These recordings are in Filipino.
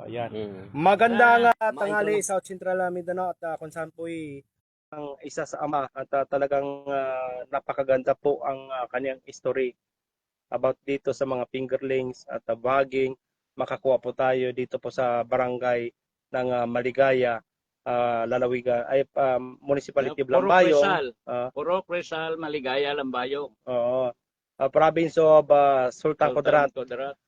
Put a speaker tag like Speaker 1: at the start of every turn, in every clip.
Speaker 1: Ayan.
Speaker 2: Mm.
Speaker 1: Magandang
Speaker 2: Kumain
Speaker 1: tanghali
Speaker 2: ka
Speaker 1: South Central Mindanao at kung saan po'y ang isa sa ama at talagang napakaganda po ang kanyang history about dito sa mga fingerlings at vlogging. Makakuha po tayo dito po sa barangay ng Maligaya, Lalawigan, ay Municipality of
Speaker 3: Puro
Speaker 1: Lambayong.
Speaker 3: Rizal. Puro Rizal, Maligaya, Lambayong.
Speaker 1: Oo. Province of Sultan Kudarat.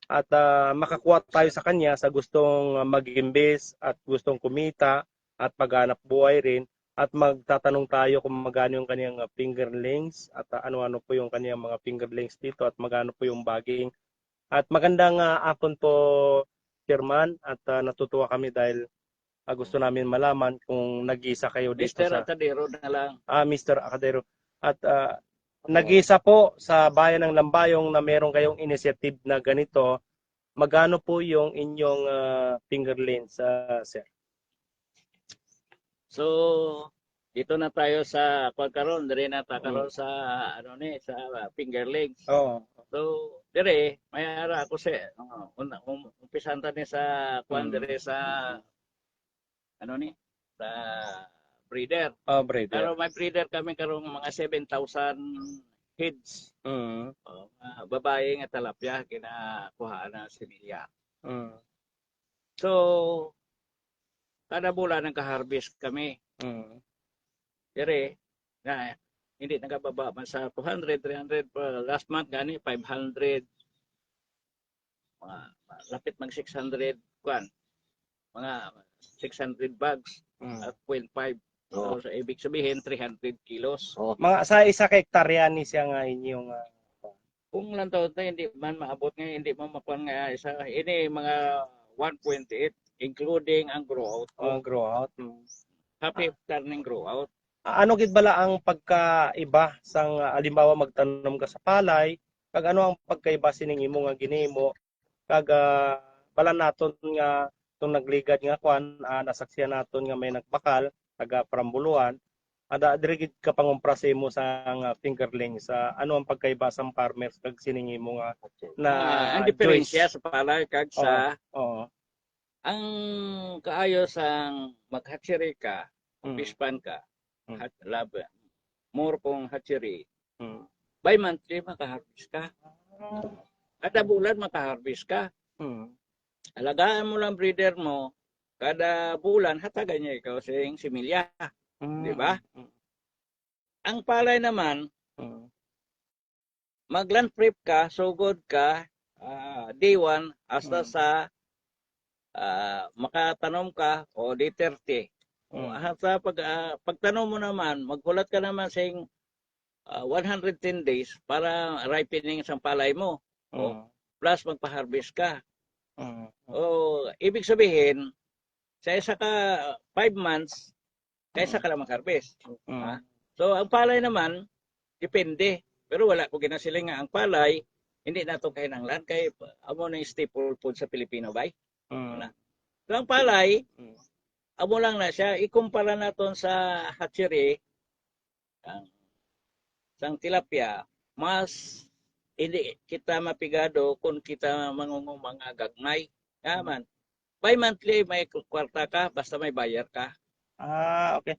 Speaker 1: At makakuha tayo sa kanya sa gustong mag-invest at gustong kumita at maghanap buhay rin. At magtatanong tayo kung magkano yung kanyang fingerlings at ano-ano po yung kanyang mga fingerlings dito at magkano po yung bagging. At magandang hapon po, Chairman, at natutuwa kami dahil gusto namin malaman kung nag-isa kayo dito
Speaker 3: Mr.
Speaker 1: sa
Speaker 3: Atadero na lang.
Speaker 1: Mr. Acadero. At nag-isa po sa bayan ng Lambayong na meron kayong initiative na ganito. Magkano po yung inyong fingerlings, sir?
Speaker 3: So, dito na tayo sa pagkaroon, dire na karon sa sa fingerlings.
Speaker 1: Oo.
Speaker 3: So, dire may ara ako sa umpisan ta ni sa dire sa sa breeder.
Speaker 1: Breeder.
Speaker 3: Pero may breeder kami karong mga 7,000 heads. Babae nga talapya kinakuha na similya. So, kada bulan nagka-harvest kami. Dire na hindi nagababa man sa 200, 300 last month gani 500. Mga lapit mag 600 kwan. Mga 600 bags at 0.5. So, sa ibig sabihin 300 kilos.
Speaker 1: Mga sa isa ka hektarya ni siya nga inyong
Speaker 3: Kung lang taon tayo, hindi man maabot nga, hindi man makuha nga isa. Ini mga 1.8 including ang grow out.
Speaker 1: grow out.
Speaker 3: Happy turning grow out.
Speaker 1: Ano gid bala ang pagkaiba sang alimbawa magtanom ka sa palay, kag ano ang pagkaiba sining imo nga ginimo kag bala naton nga tong nagligad nga kwan nasaksiyan naton nga may nagbakal taga Parambuluan. Ada diri gid ka pangumpra sa imo sang fingerlings. Ano ang pagkaiba sang farmers kag sining imo nga na
Speaker 3: ang diferensya sa palay kag sa ang kaayo sang maghatchery ka, pispan ka, lab more pong hatchery. By monthly makaharvest ka. Kada bulan makaharvest ka. Alagaan mo lang breeder mo, kada bulan hatagan niya ikaw sa similya. Di ba? Ang palay naman, mag-land prep ka, sugod ka, day 1 hasta sa makatanom ka o day 30. Hasta pagtanom mo naman, magkulat ka naman sa 110 days para ripening sa palay mo. Plus magpa-harvest ka. Ibig sabihin, sa isa ka 5 months, kaysa ka lang mag-harvest. So, ang palay naman, depende. Pero wala ko ginasiling nga ang palay, hindi na ito kahinanglan. Kaya amo na yung staple food sa Pilipino, bay? So, ang palay, amo lang na siya. Ikumpara natin sa hatchery, sang tilapia, mas hindi kita mapigado kung kita mangungong mga gagmay. Yaman. By monthly, may kwarta ka, basta may bayar ka.
Speaker 1: Okay.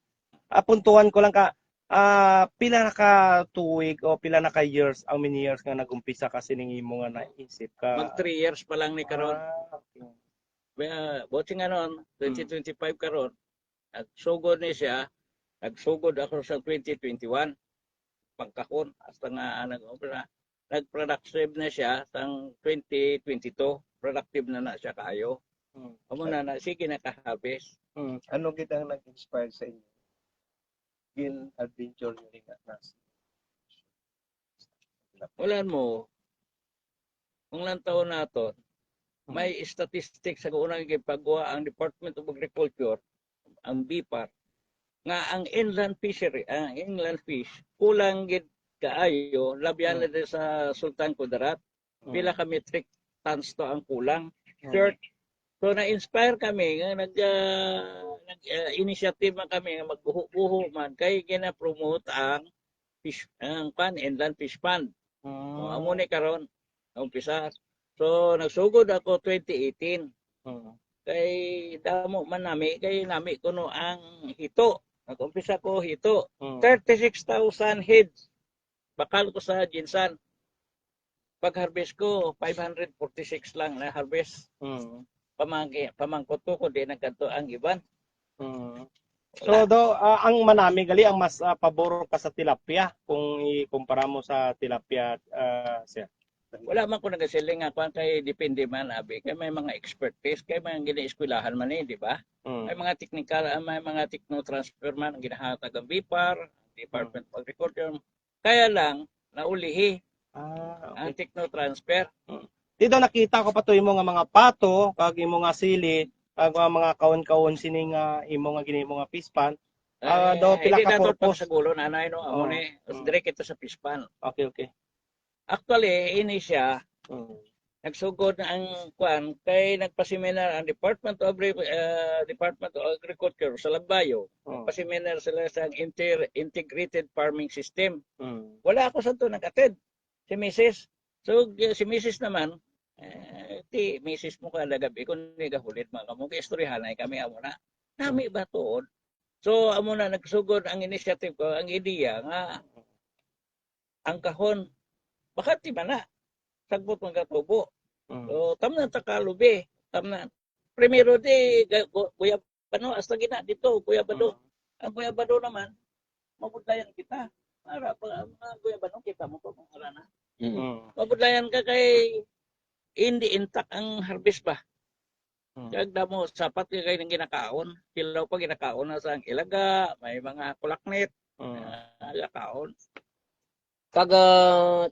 Speaker 1: Puntuhan ko lang ka, pila na ka tuig o pila na ka years, how many years nga nagumpisa ka sining imo nga naisip ka?
Speaker 3: Mag 3 years pa lang ni karon. Boting ano, 2025 karon. Nagsugod ni siya. Nagsugod ako sa 2021. Pagkakon hasta nga nag-productive na siya sang 2022. Productive na siya kaayo. Amo na sige naka-harvest.
Speaker 1: Ano gid ang nag-inspire sa inyo? Gin adventure nyo rin nas.
Speaker 3: Wala mo. Kung lang taon nato, may statistics sa unang gipagawa ang Department of Agriculture, ang BIPAR, nga ang inland fishery, ang inland fish, kulang gid kaayo, labyan na sa Sultan Kudarat. Pila ka metric tons to ang kulang. So na-inspire kami nga nag-initiative man kami nga magbuho-buho man kay gina-promote ang fish ang inland fish pond. Amo ni karon umpisa. So nagsugod ako 2018. kay damo man nami kay nami kuno ang hito. Nag-umpisa ko hito. 36,000 heads. Bakal ko sa Jinsan. Pag-harvest ko, 546 lang na harvest. Pamangkot ko di nagkanto ang iban.
Speaker 1: So ang manami gali ang mas pabor ka sa tilapia kung ikumpara mo sa tilapia, sir.
Speaker 3: Wala man ko nagasiling nga kung kay depende man abi kay may mga expertise kay mga gina-eskwelahan man di ba? May mga technical may mga techno-transfer man ang ginahatag ang BIPAR, Department of Agriculture. Kaya lang naulihi ang
Speaker 1: Okay.
Speaker 3: techno-transfer.
Speaker 1: Dito nakita ko pa to imo nga mga pato kag imo nga sili kag mga kaon-kaon sining imo nga gini mo nga pispan. Do pila
Speaker 3: Hindi
Speaker 1: ka
Speaker 3: datot
Speaker 1: purpose.
Speaker 3: sa gulo nanay no amo ni direct ito sa pispan.
Speaker 1: Okay.
Speaker 3: Actually ini siya nagsugod na ang kwan kay nagpa-seminar ang Department of Agriculture sa Lambayo. Nagpa-seminar sila sa integrated farming system. Wala ako sa to nag-attend. Si Mrs. So si Mrs. naman ti Mrs. mo kada gabi kun ni gahulit mga kamo istoryahanay kami amo na. Nami ba tuod? So amo na nagsugod ang initiative ko, ang ideya nga ang kahon bakit di man na sagbot mga tubo. So tamnan ta kalubi, tamnan. Primero di kuya Bano hasta gina dito kuya Bado. Ang kuya Bado naman mabudlayan kita. Para pa mga kuya Bado kita mo ko mga arana. Mabudlayan ka kay hindi intact ang harvest ba. Kag damo sapat ka kay nang ginakaon. Kilaw pa ginakaon na sa ilaga, may mga kulaknet. Kaon.
Speaker 2: Kag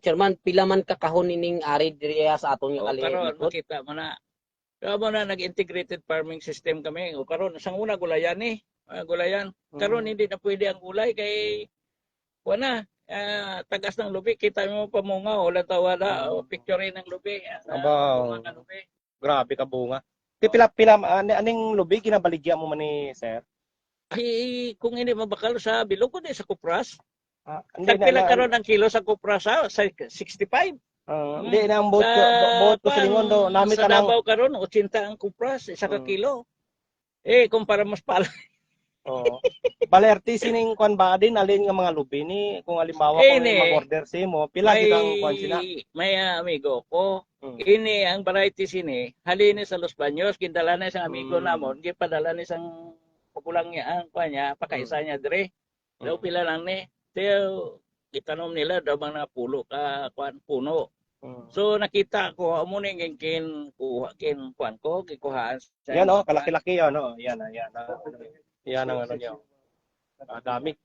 Speaker 2: chairman pila man kakahon ining ari diri sa aton nga
Speaker 3: Karon
Speaker 2: likod.
Speaker 3: makita mo na. Kaya mo na nag-integrated farming system kami. O karon sang una gulayan ni. Gulayan. Karon hindi na pwede ang gulay kay wala tagas ng lubi kita mo pamunga o tawala o picture ng lubi. Mga lubi.
Speaker 1: Grabe ka bunga. Ti pila aning lubi ginabaligya mo man ni sir?
Speaker 3: Ay, kung hindi mabakal sa bilog ko di sa kupras.
Speaker 1: Hindi
Speaker 3: Pila karon ang kilo sa kupras sa 65.
Speaker 1: Hindi na ang buot ko sa lingon do nami
Speaker 3: sa
Speaker 1: tanang.
Speaker 3: Davao karon 80 ang kupras isa ka kilo. Kumpara mas pala.
Speaker 1: Balerti sining kwan ba din alin nga mga lubi ni kung halimbawa kung mag-order si mo pila gid ang kwan sila.
Speaker 3: May amigo ko. Ini ang variety sini halini sa Los Baños gindala na isang amigo namon gipadala ni isang populang niya ang kwan niya pakaisa niya dire. Daw pila lang ni. Tiyo itanom nila daw mga pulo ka kwan puno. So nakita ko amo ning kin kwan ko gikuhaan.
Speaker 1: Yan kalaki-laki yan Yan ang ano niya. Dami.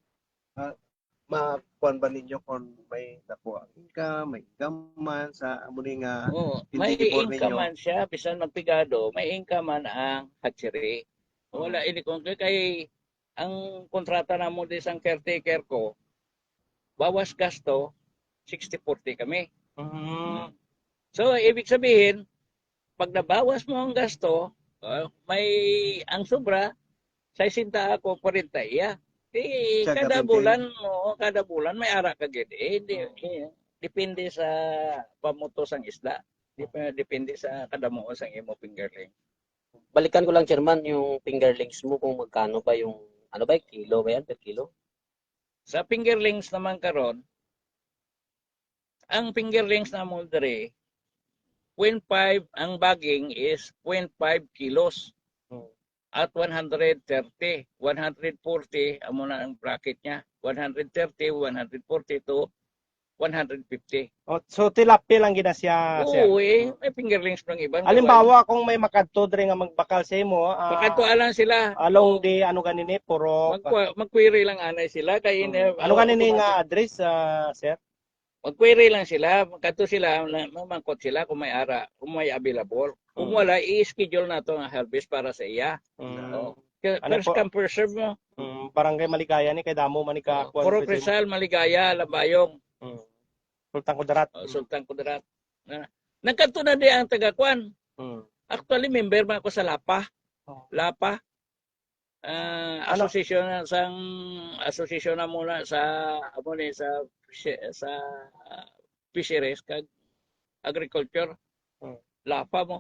Speaker 4: Makuan ba ninyo kung may nakuha income, may gaman sa amo ni nga
Speaker 3: may
Speaker 4: tindibor
Speaker 3: income
Speaker 4: ninyo?
Speaker 3: man siya bisan magpigado, may income man ang hatchery. Wala ini kung kay ang kontrata namo di sang caretaker ko bawas gasto 60-40 kami. So ibig sabihin pag nabawas mo ang gasto, may ang sobra sa sinta ako 40 iya. Kada bulan may ara ka gid. Depende sa pamutos ang isda. Depende sa kadamo sang imo fingerling.
Speaker 2: Balikan ko lang chairman yung fingerlings mo kung magkano ba yung ano ba kilo ba yan per kilo?
Speaker 3: Sa fingerlings naman karon, ang fingerlings na mo dere 0.5 ang bagging is 0.5 kilos. At 130, 140 amo na ang bracket niya. 130, 140 to 150.
Speaker 1: So tilapia lang gina siya, sir.
Speaker 3: Oo, may fingerlings pang ibang.
Speaker 1: Halimbawa kung may makadto diri nga magbakal sa imo,
Speaker 3: Pagkatualan sila.
Speaker 1: Along di ano ganini puro
Speaker 3: mag-query lang anay sila kay
Speaker 1: ano ganini nga address, sir?
Speaker 3: Mag-query lang sila, magkato sila, mamangkot sila kung may ara, kung may available. Kung wala, i-schedule na ito ang harvest para sa iya. First come, first serve mo.
Speaker 1: Barangay Maligaya ni kay damo man ni ka.
Speaker 3: Puro Rizal, Maligaya, Lambayong.
Speaker 1: Sultan Kudarat.
Speaker 3: Sultan Kudarat. Nagkanto na di ang taga-kwan. Actually, member man ako sa LAPA. LAPA. Asosasyon na muna sa fisheries kag agriculture. LAPA mo.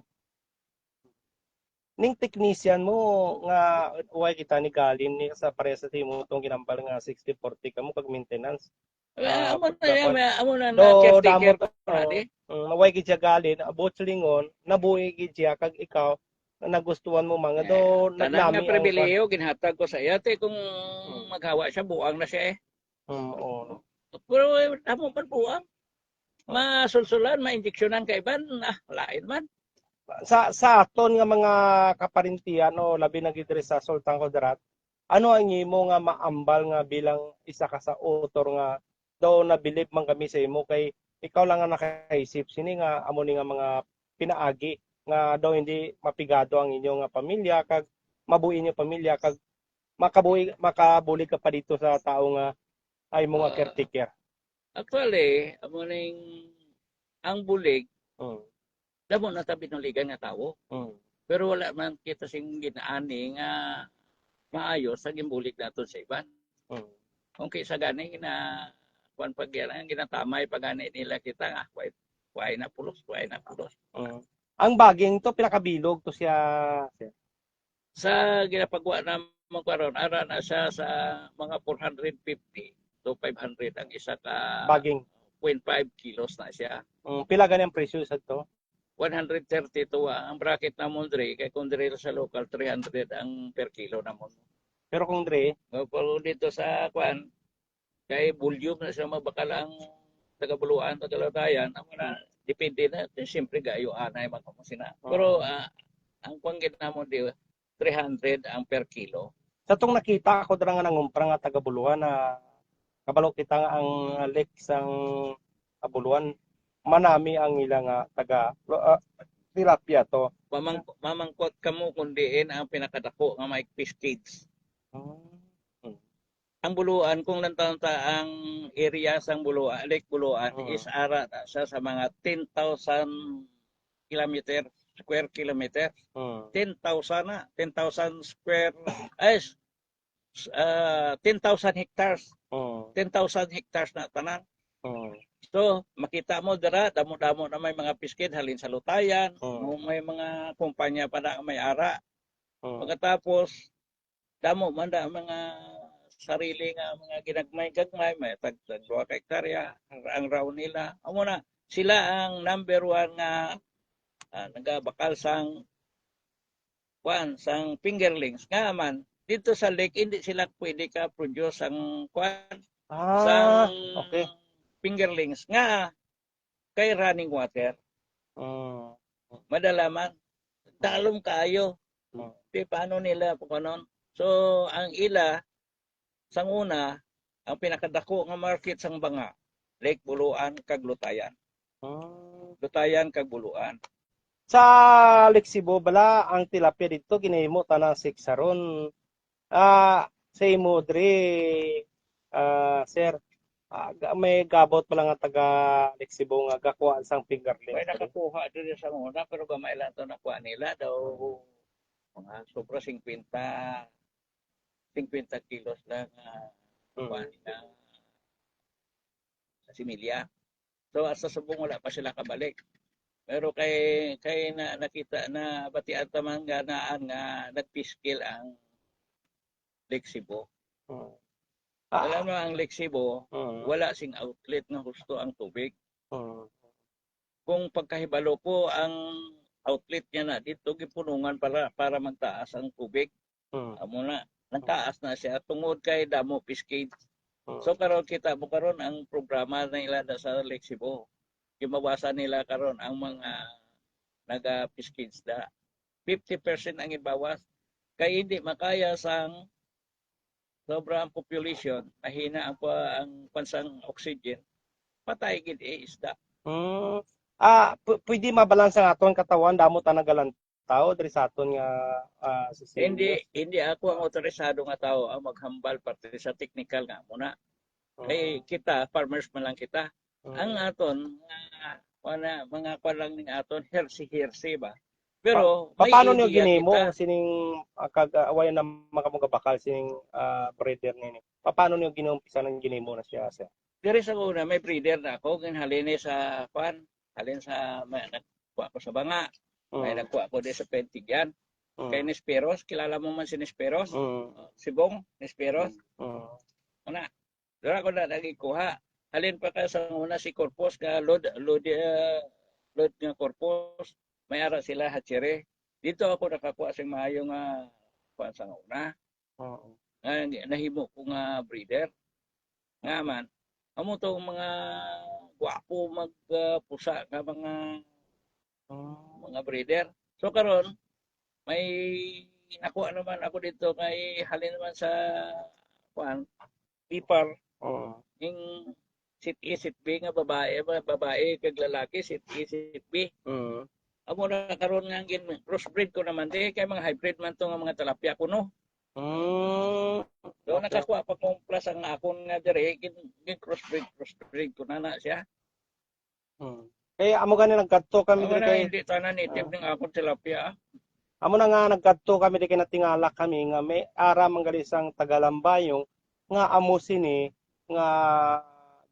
Speaker 1: ning technician mo nga way kita ni galin ni sa pare sa timo tong ginambal nga 60-40 kamo kag maintenance.
Speaker 3: Amo na
Speaker 1: pagkakuan.
Speaker 3: yan, amo na
Speaker 1: Do
Speaker 3: caretaker
Speaker 1: damot
Speaker 3: ko na di.
Speaker 1: maway gid siya galin abot lingon nabuhi gid siya kag ikaw na nagustuhan mo mga do
Speaker 3: Tanan
Speaker 1: naglami
Speaker 3: nga pribilehiyo ginhatag ko sa iya te kung maghawa siya buang na siya eh.
Speaker 1: oo.
Speaker 3: Pero amo pa buang. Masulsulan, ma-injeksyonan kay ban, lain man.
Speaker 1: Sa aton nga mga kaparintiyan o labi na gid diri sa Sultan Kudarat, ano ang imo nga maambal nga bilang isa ka sa author nga daw nabilib man kami sa imo kay ikaw lang nga nakaisip sini nga amo ni nga mga pinaagi nga daw hindi mapigado ang inyong nga pamilya kag mabuhi inyo pamilya kag makabuli ka pa dito sa tao nga ay mga caretaker.
Speaker 3: Actually, amo ning ang bulig,
Speaker 1: Mm.
Speaker 3: damo na tabi ng ligan nga tawo.
Speaker 1: Mm.
Speaker 3: Pero wala man kita sing ginaani nga maayos ang imbulig naton sa iban.
Speaker 1: Mm.
Speaker 3: Kung kaysa gani na kuan pag yan ginatamay pag gani nila kita nga kuay na pulos.
Speaker 1: Mm. Ang baging to pinakabilog to siya.
Speaker 3: Sa ginapagawa naman karon ara na siya sa mga 450 to 500 ang isa ka
Speaker 1: Baging.
Speaker 3: 0.5 kilos na siya.
Speaker 1: Pila gani ang presyo sa to?
Speaker 3: 130 to ang bracket na mo dre kay kung dre sa local 300 ang per kilo na mo.
Speaker 1: Pero kung dre,
Speaker 3: Pero dito sa kwan kay volume na siya mabakal ang taga-Buluan, taga-Latayan, amo na depende na siyempre gayo anay man mo sina. Pero ang kwan gid namo di 300 ang per kilo.
Speaker 1: sa tong nakita ako dira nga nangumpra nga taga Buluan na kabalo kita nga ang lake sang Buluan manami ang ilang nga taga tilapia to.
Speaker 3: Mamangkot kamo kundiin ang pinakadako nga may fish cage. Ang Buluan kung lantang ta ang area sang Buluan, Lake Buluan is ara sa mga 10,000 kilometer square kilometer. 10,000 na 10,000 square ay 10,000 hectares. 10,000 hectares na tanan. So, makita mo dira, damo-damo na may mga piskid halin sa Lutayan, may mga kumpanya pa na may ara. Pagkatapos, damo man da mga sarili nga mga ginagmay-gagmay, may tag-2 hektarya, ang raw nila. Amo na, sila ang number 1 nga nagabakal sang fingerlings. Nga man, dito sa lake, hindi sila pwede ka produce ang
Speaker 1: Okay.
Speaker 3: fingerlings nga kay running water. Madalaman dalom kayo. Di paano nila pukanon. So ang ila sang una ang pinakadako nga market sang banga Lake Buluan kag Lutayan. Lutayan kag Buluan.
Speaker 1: Sa Lake Cebu bala ang tilapia dito ginahimo tanang 6 saron. Sa imo dre sir may gabot pa lang nga taga Lake Cebu nga gakuha sang fingerling.
Speaker 3: May nakakuha dito sa una pero gamay lang to nakuha nila daw mga sobra 50 kilos lang kuha nila sa similya. So sa subong wala pa sila kabalik. Pero kay nakita na batian tamang ganaan nga nagpiskil ang Lake Cebu. Alam mo ang Lake Cebu, wala sing outlet nga husto ang tubig. Kung pagkahibalo ko ang outlet niya na dito gipunungan para magtaas ang tubig. Amo na nagtaas na siya tungod kay damo piskid. So karon kita mo karon ang programa nila sa Lake Cebu. Gimawasan nila karon ang mga naga-piskids da. 50% ang ibawas kay hindi makaya sang sobrang population, mahina ang pansang oxygen, patay gid isda.
Speaker 1: Pwede mabalansa nga aton katawan damo ta nagalantaw diri sa aton nga sistema.
Speaker 3: Hindi ako ang otorisado nga tao ang maghambal parte sa technical nga muna. Kay kita farmers man lang kita. Ang aton mga kwalang ning aton hersi ba. Pero
Speaker 1: paano niyo ginimo sining kag-awayan na makamong bakal sining breeder nini? Paano niyo ginumpisa nang ginimo na siya sir?
Speaker 3: Diri sa una may breeder na ako halin sa halin sa nagkuha ko sa banga. May nagkuha ko di sa Pentigyan. Kay Nesperos, kilala mo man si Nesperos?
Speaker 1: Mm.
Speaker 3: Si Bong Nesperos?
Speaker 1: Mm.
Speaker 3: Una, dara ko na nagikuha. Halin pa ka sa una si Corpus ka load nga Corpus. May ara sila hatsire. Dito ako nakakuha sa maayo nga kuan sa una.
Speaker 1: Oo.
Speaker 3: Nahimo ko nga breeder. Nga man, amo to mga gwapo magpusa nga mga breeder. So karon may nakuha naman ako dito kay halin naman sa kuan Pipar
Speaker 1: Oo.
Speaker 3: yung sit A, sit B nga babae, mga babae kag lalaki, sit A, sit B.
Speaker 1: Mm.
Speaker 3: Amo na karon nga crossbreed ko naman di kay mga hybrid man to nga mga tilapia ko no.
Speaker 1: Mm.
Speaker 3: So
Speaker 1: Okay.
Speaker 3: nakakuha pa kong plus ang akon nga dire gin crossbreed ko na siya.
Speaker 1: Mm. Kaya amo gani nagkadto kami
Speaker 3: Amo
Speaker 1: diri
Speaker 3: na
Speaker 1: kay
Speaker 3: hindi tanan native ning akon tilapia.
Speaker 1: amo na nga nagkadto kami diri kay natingala kami nga may ara manggali sang Tagalambayong nga amo sini nga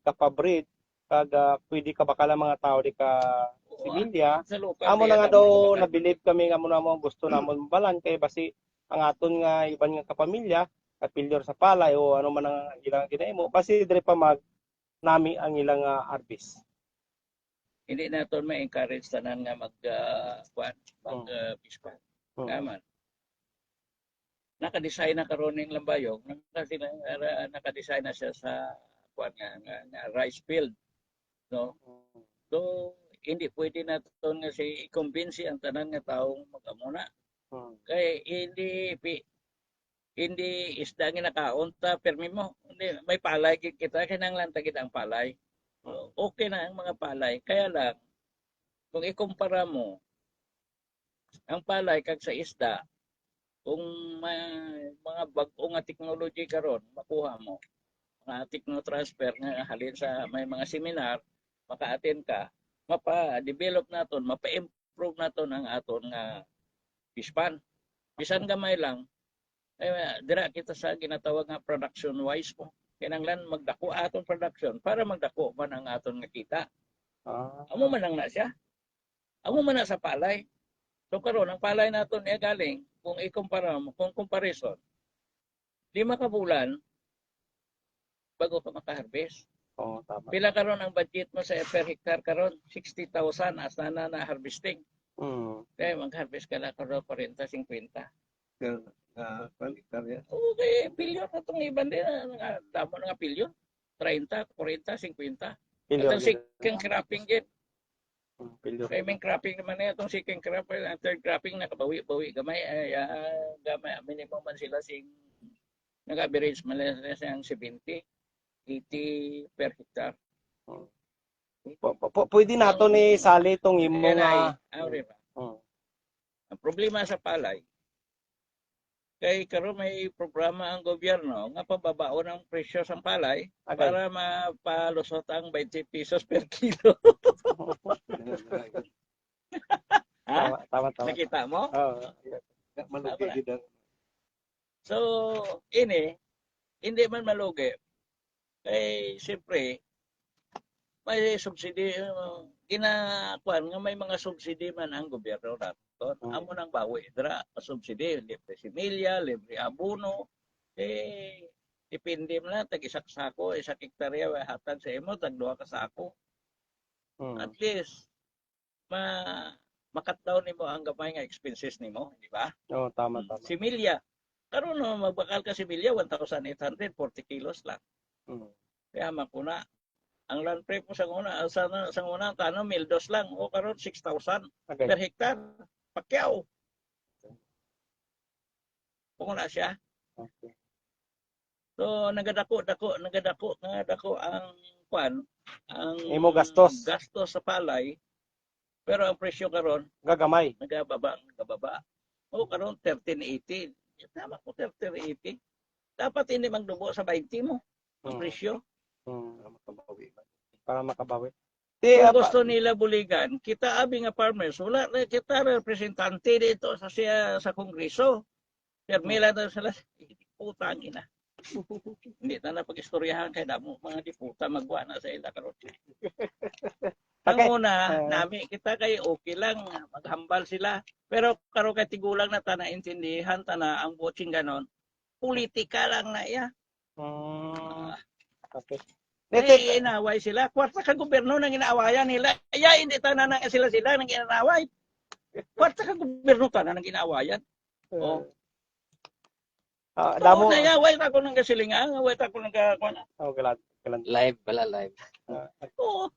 Speaker 1: kapabrid kag pwede ka bakala mga tao di ka similya.
Speaker 3: Sa lokal
Speaker 1: Amo
Speaker 3: di
Speaker 1: na nga
Speaker 3: alam
Speaker 1: daw
Speaker 3: mo naman.
Speaker 1: nabilib kami nga mo na mo gusto namon balan kay basi ang aton nga iban nga kapamilya kapilyar sa palay o ano man ang ilang ginahimo basi diri pa mag nami ang ilang harvest.
Speaker 3: Hindi naton ma-encourage tanan nga mag-bispan. Kaman. Naka-design na karon ning lambayog, naka-design na siya sa kuan nga rice field, no? So hindi pwede naton nga si i-convince ang tanan nga taong mag-amuna. Kay hindi isda nga nakaunta permi mo. Hindi may palay kita kinahanglan ta ang palay. So, okay na ang mga palay. Kaya lang kung ikumpara mo ang palay kag sa isda, kung may mga bag-o nga technology karon makuha mo mga techno-transfer nga halin sa may mga seminar maka-attend ka mapa-develop naton mapa-improve naton ang aton nga pispan bisan gamay lang dira kita sa ginatawag nga production wise mo kinahanglan magdako aton production para magdako man ang aton nga kita amo man lang na siya amo man na sa palay. So karon ang palay naton niya galing kung ikumpara mo, kung comparison, 5 ka bulan bago ka maka-harvest.
Speaker 1: Oo, tama.
Speaker 3: Pila karon ang budget mo sa per hectare karon? 60,000 as na harvesting. Kaya mag-harvest ka na karon 40, 50. Okay, pilyon na itong iban din. Damo na nga pilyon. 30, 40, 50. At ang second cropping din. Kaya may cropping naman na itong second crop, ang third cropping nakabawi-bawi gamay, gamay minimum man sila nag-average man sila siyang 70, 80 per hectare.
Speaker 1: Pwede nato ni sali itong imo nga.
Speaker 3: Ang problema sa palay, kay karon may programa ang gobyerno nga pababaon ang presyo sa palay para mapalusot ang 20 pesos per kilo.
Speaker 1: Tama.
Speaker 3: Nakita mo?
Speaker 1: Oo.
Speaker 3: So, hindi man malugi. Kay siyempre, may subsidy, ginakuan nga may mga subsidy man ang gobyerno nato. Amo nang bawi dira subsidy, libre similya, libre abono. Depende man lang tag isak sako, isak hektarya hatag sa imo tag 2 ka sako. At least makat down nimo ang gamay nga expenses nimo, di ba?
Speaker 1: Oo, tama.
Speaker 3: Similya. Karon no magbakal ka similya 1,840 kilos lang. Kaya makuna ang land prep mo sa una tano 1,200 lang o karon 6,000 per hectare. Pakyaw. Kung na siya.
Speaker 1: Okay.
Speaker 3: So nagadako ang kwan ang
Speaker 1: imo gastos
Speaker 3: sa palay. Pero ang presyo karon
Speaker 1: gagamay.
Speaker 3: Nagababa. O karon 1380. Tama ko 1380. Dapat hindi magdubo sa 20 mo ang presyo.
Speaker 1: Para makabawi.
Speaker 3: Kung gusto nila buligan, kita abi nga farmers, wala na kita representante dito sa Kongreso. Permila na sila, putang ina. Hindi na pag-istoryahan kay damo mga diputa magwa na sa ila karon.
Speaker 1: Okay.
Speaker 3: Ang una, nami kita kay okay lang, maghambal sila. Pero karo kay tigulang na ta naintindihan ta na ang boching ganon, politika lang na iya.
Speaker 1: Okay.
Speaker 3: Eh, inaway sila. Kwarta ka gobyerno nang inaawayan nila. Ay, hindi ta na sila nang inaaway. Kwarta ka gobyerno ta na nang inaawayan. Oh.
Speaker 1: Damo.
Speaker 3: Nayaway ta ko ng kasilingan, away ta ko ng kakwana.
Speaker 1: Oh, galat.
Speaker 2: Live pala, live.
Speaker 3: Oo,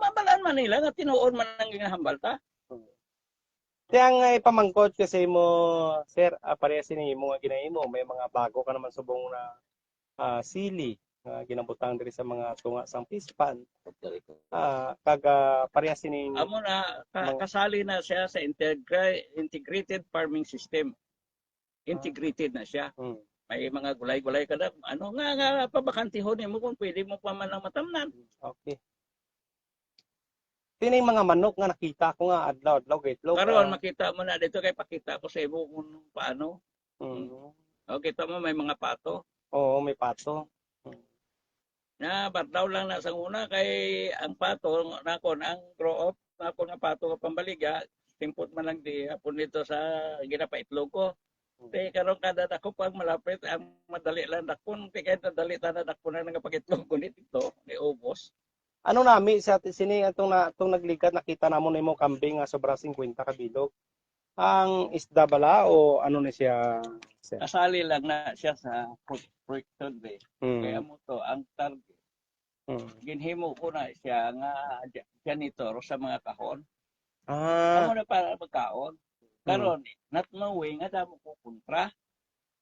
Speaker 3: mabalaan man nila nga tinuod man nang ginahambal ta.
Speaker 1: Kaya nga ipamangkot kasi mo, sir, parehas ni mo nga ginahimo, may mga bago ka naman subong na sili nga ginabutang diri sa mga tunga sang pispan. Kaga parehas ni
Speaker 3: Amo na kasali na siya sa integrated farming system. Integrated na siya. May mga gulay-gulay ka na. Ano nga pabakantihon mo kung pwede mo pa man lang matamnan.
Speaker 1: Okay. Tining mga manok nga nakita ko nga adlaw itlog.
Speaker 3: Karon makita mo na dito kay pakita ko sa imo kung paano. O kita mo may mga pato.
Speaker 1: Oo, may pato.
Speaker 3: Na bardaw lang na sa una kay ang pato nakon ang grow up nakon nga pato nga pambaligya timpot man lang di hapon dito sa ginapaitlog ko. Kaya karon kada dako pag malapit ang madali lang dakon kaya nadali ta na dakon na nga pagitlog ko dito ni ubos.
Speaker 1: Ano nami sa sini atong naglikat nakita namon nimo kambing nga sobra 50 ka bilog. Ang isda bala o ano ni siya?
Speaker 3: Kasali lang na siya sa protection day. Kaya mo to ang target. Ginhimo ko na siya nga janitor sa mga kahon. Amo na para magkaon. Karon not knowing nga damo ko kontra.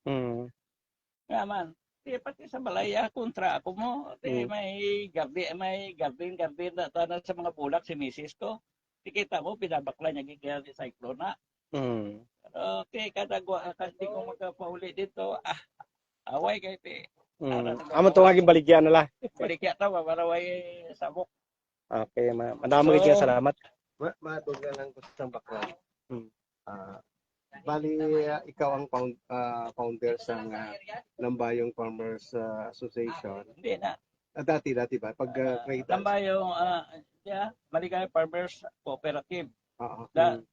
Speaker 3: Nga man, pati sa balaya kontra ako mo. May garden na tanan sa mga bulak si misis ko. Kita mo pinabakla niya gigyan ni cyclone na. Okay, kada hindi ko magkapauli dito. Away kay te.
Speaker 1: Amo to nga gibaligyan nila.
Speaker 3: Baligya ta para way sabok.
Speaker 1: Okay, madamo gyud salamat.
Speaker 4: Matugan lang ko sa background. Bali, ikaw ang founder sa Lambayong Farmers Association.
Speaker 3: Hindi na.
Speaker 4: Dati ba? Pag create
Speaker 3: Lambayong Maligaya Farmers Cooperative.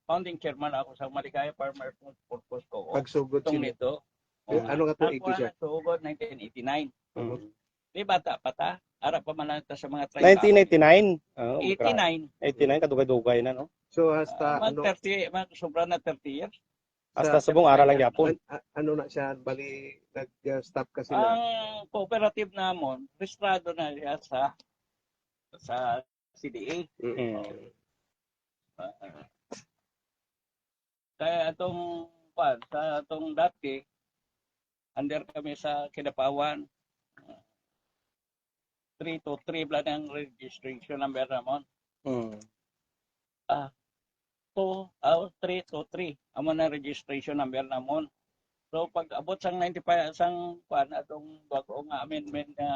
Speaker 3: Founding chairman ako sa Maligaya Farmers Purpose Co.
Speaker 4: Pagsugod
Speaker 3: Itong
Speaker 4: sila.
Speaker 3: nito.
Speaker 4: Ano nga tuig
Speaker 3: Ako
Speaker 4: siya?
Speaker 3: sugod 1989. Di bata pa ta. Ara pa man lang ta sa mga
Speaker 1: 1989.
Speaker 3: 89.
Speaker 1: 89 kadugay-dugay na no.
Speaker 4: So hasta
Speaker 3: Sobra na 30 years.
Speaker 1: Hasta subong ara lang gyapon.
Speaker 4: Ano na siya, bali nag-stop ka sila.
Speaker 3: Ang cooperative namon, registrado na siya sa CDA. Kaya sa atong dati, under kami sa Kidapawan, 323 bla ng registration number namon. 323 amo na registration number namon. So pag abot sang 95 sang atong bago nga amendment na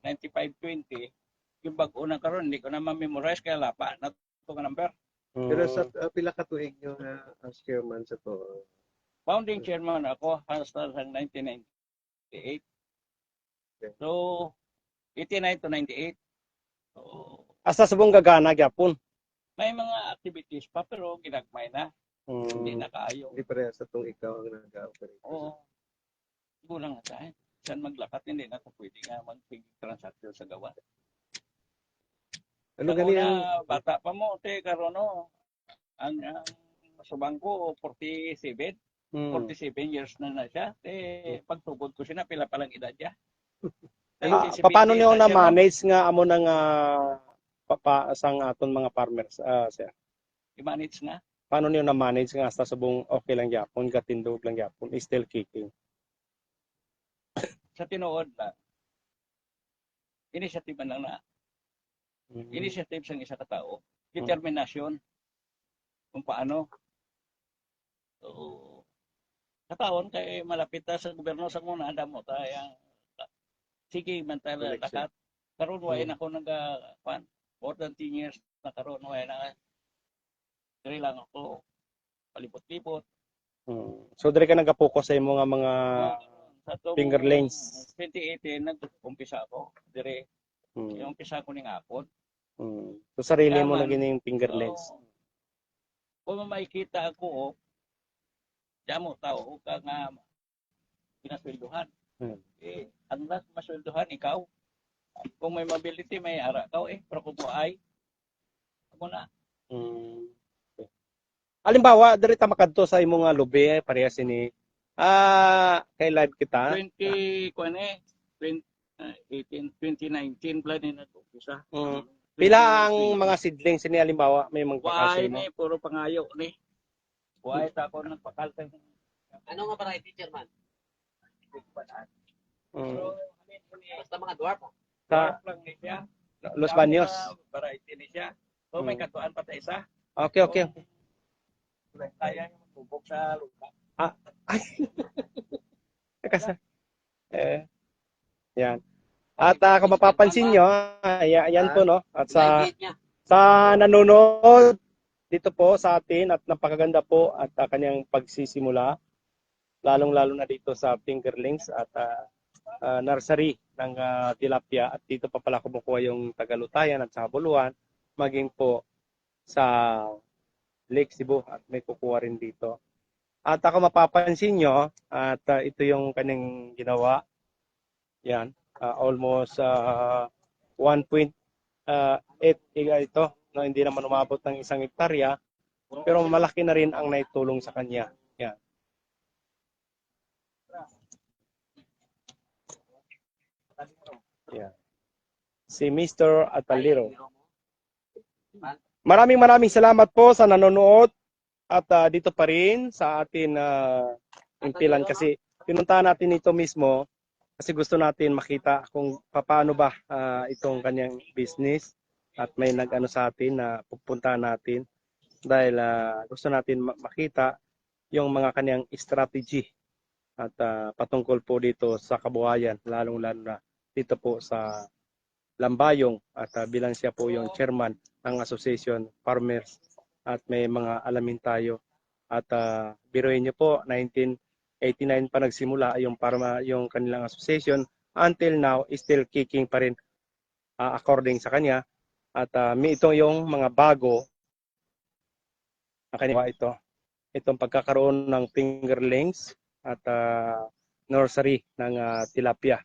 Speaker 3: 9520 yung bago na karon hindi ko na ma-memorize kaya lapa na to nga number.
Speaker 4: Pero sa pila ka tuig nyo as chairman sa to?
Speaker 3: Founding chairman ako hasta sang 1998. So 89 to 98. So,
Speaker 1: hasta subong gagana gyapon.
Speaker 3: may mga activities pa pero ginagmay na. Hindi na kaayo.
Speaker 4: Hindi parehas sa itong ikaw ang nag-operate.
Speaker 3: Oo. Gulang na tayo. Saan maglakat, hindi na ito pwede nga mag-transaction sa gawa.
Speaker 4: Ano
Speaker 3: Ang
Speaker 4: gani
Speaker 3: una, bata pa mo, karon no, ang subang ko, 47. 47 years na siya. Pagtugod ko siya, pila palang edad niya.
Speaker 1: Paano niyo na-manage nga amo nang sang aton mga farmers sir?
Speaker 3: I-manage nga.
Speaker 1: Paano niyo na-manage nga hasta subong okay lang gyapon, gatindog lang gyapon, still kicking?
Speaker 3: Sa tinuod lang. Initiative man lang na. Initiative sa isa ka tao. Determinasyon. Kung paano. So, kataon kay malapit ta sa gobyerno sa muna damo tayang sige man tayo lakat. Karon way na ko nag more than 10 years na karon way na. Diri lang ako palipot-lipot.
Speaker 1: So diri ka nagapokus sa imo nga mga fingerlings.
Speaker 3: 2018 nag-umpisa ako dire. Yung umpisa ko ning hapon.
Speaker 1: So sarili
Speaker 3: Kaya
Speaker 1: mo na
Speaker 3: man,
Speaker 1: gining fingerlings.
Speaker 3: Kung makikita ako, diyan mo tao ka nga pinasweldohan. Unless masweldohan ikaw, kung may mobility, may ara ka pero kung mo ay, ako na.
Speaker 1: Okay. Halimbawa, diri ta makadto sa imong nga lubi parehas ini kay live kita.
Speaker 3: 2019 plan na to isa.
Speaker 1: Pila ang mga seedlings ni halimbawa may mga
Speaker 3: Why
Speaker 1: bakasyon mo?
Speaker 3: ni puro pangayo ni. Why ta ako nagpakaltang.
Speaker 2: Ano nga variety, Chairman?
Speaker 3: Pero
Speaker 2: Basta mga dwarf.
Speaker 1: Sa
Speaker 3: lang ni siya.
Speaker 1: Los Baños.
Speaker 3: Variety ni siya. So may katuan pa ta isa.
Speaker 1: Okay.
Speaker 3: Kaya yung tubok sa lupa.
Speaker 1: Ay. Kasi yan. At kung mapapansin nyo, yan po no. At
Speaker 2: Live gate niya.
Speaker 1: sa nanonood dito po sa atin at napakaganda po at kanyang pagsisimula lalong-lalo na dito sa fingerlings at nursery ng tilapia at dito pa pala kumukuha yung Tagalutayan at sa Buluan maging po sa Lake Cebu at may kukuha rin dito. At kung mapapansin nyo at ito yung kanyang ginawa. Yan. Almost 1.8 giga ito. No, hindi naman umabot ng 1 hektarya. Pero malaki na rin ang naitulong sa kanya. Yan. Yan. Si Mr. Ataliro. Maraming salamat po sa nanonood at dito pa rin sa atin impilan kasi pinuntahan natin ito mismo kasi gusto natin makita kung paano ba itong kanyang business at may nag-ano sa atin na pupuntahan natin dahil gusto natin makita yung mga kanyang strategy at patungkol po dito sa kabuhayan lalong-lalo na dito po sa Lambayong at bilang siya po yung chairman ng Association Farmers at may mga alamin tayo at biruin niyo po 1989 pa nagsimula yung kanilang association until now still kicking pa rin according sa kanya at may ito yung mga bago na kanya itong pagkakaroon ng fingerlings at nursery ng tilapia.